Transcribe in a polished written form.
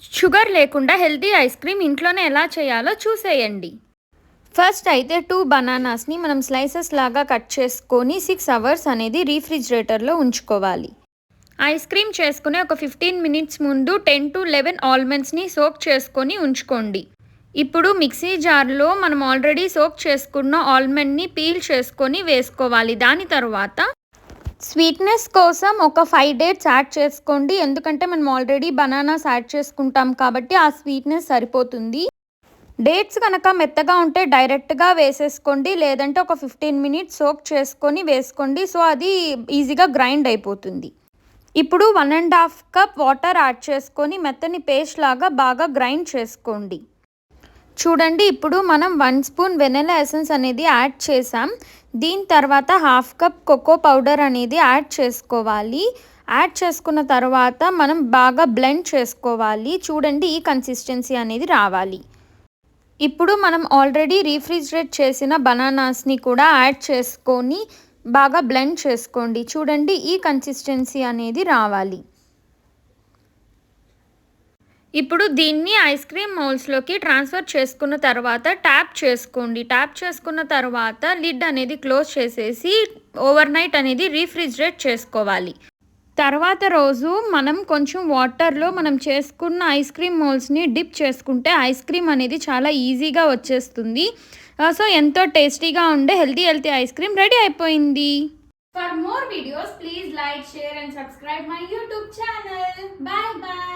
Sugar లేకుండా healthy ice cream ఇంట్లోనే ఎలా చేయాలో చూసేయండి. ఫస్ట్ అయితే 2 బనానాస్ని మనం స్లైసెస్ లాగా కట్ చేసుకొని 6 అవర్స్ అనేది రీఫ్రిజిరేటర్లో ఉంచుకోవాలి. ఐస్ క్రీమ్ చేసుకునే ఒక 15 మినిట్స్ ముందు 10 to 11 ఆల్మండ్స్ని సోక్ చేసుకొని ఉంచుకోండి. ఇప్పుడు మిక్సీ జార్లో మనం ఆల్రెడీ సోక్ చేసుకున్న ఆల్మండ్ని పీల్ చేసుకొని వేసుకోవాలి. దాని తర్వాత స్వీట్నెస్ కోసం ఒక 5 డేట్స్ యాడ్ చేసుకోండి. ఎందుకంటే మనం ఆల్రెడీ బనానాస్ యాడ్ చేసుకుంటాం కాబట్టి ఆ స్వీట్నెస్ సరిపోతుంది. డేట్స్ కనుక మెత్తగా ఉంటే డైరెక్ట్గా వేసేసుకోండి, లేదంటే ఒక 15 మినిట్స్ సోక్ చేసుకొని వేసుకోండి. సో అది ఈజీగా గ్రైండ్ అయిపోతుంది. ఇప్పుడు 1.5 కప్ వాటర్ యాడ్ చేసుకొని మెత్తని పేస్ట్ లాగా బాగా గ్రైండ్ చేసుకోండి. చూడండి, ఇప్పుడు మనం 1 స్పూన్ వెనిలా ఎసెన్స్ అనేది యాడ్ చేసాం. దీని తర్వాత 1/2 కప్ కోకో పౌడర్ అనేది యాడ్ చేసుకోవాలి. యాడ్ చేసుకున్న తర్వాత మనం బాగా బ్లెండ్ చేసుకోవాలి. చూడండి, ఈ కన్సిస్టెన్సీ అనేది రావాలి. ఇప్పుడు మనం ఆల్రెడీ రీఫ్రిజిరేట్ చేసిన బనానాస్ని కూడా యాడ్ చేసుకొని బాగా బ్లెండ్ చేసుకోండి. చూడండి, ఈ కన్సిస్టెన్సీ అనేది రావాలి. ఇప్పుడు దీన్ని ఐస్ క్రీమ్ మౌల్స్లోకి ట్రాన్స్ఫర్ చేసుకున్న తర్వాత ట్యాప్ చేసుకోండి. ట్యాప్ చేసుకున్న తర్వాత లిడ్ అనేది క్లోజ్ చేసేసి ఓవర్ నైట్ అనేది రీఫ్రిజిరేట్ చేసుకోవాలి. తర్వాత రోజు మనం కొంచెం వాటర్లో మనం చేసుకున్న ఐస్ క్రీమ్ మౌల్స్ని డిప్ చేసుకుంటే ఐస్ క్రీమ్ అనేది చాలా ఈజీగా వచ్చేస్తుంది. సో ఎంతో టేస్టీగా ఉండే హెల్తీ ఐస్ క్రీమ్ రెడీ అయిపోయింది. For more videos, please like, share and subscribe my YouTube channel. Bye bye.